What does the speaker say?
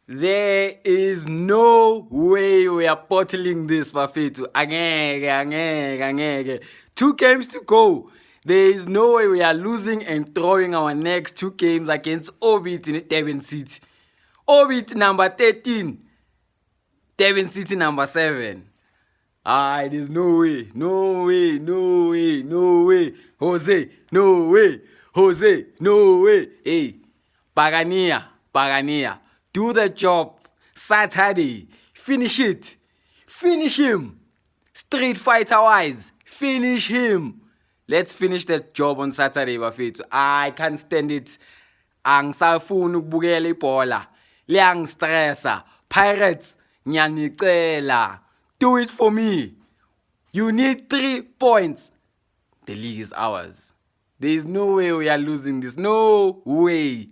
There is no way we are bottling this, Bafethu. Angeke. 2 games to go. There is no way we are losing and throwing our next 2 games against Orbit in Durban City. Orbit number 13. Durban City number 7. There's no way. Jose, no way. Hey, Pagania. Do the job. Saturday. Finish it. Finish him. Street Fighter wise. Finish him. Let's finish that job on Saturday, bafethu. I can't stand it. Angisafuni ukubukela ibhola. Liyangistressa. Pirates, ngiyanicela. Do it for me. You need 3 points. The league is ours. There is no way we are losing this. No way.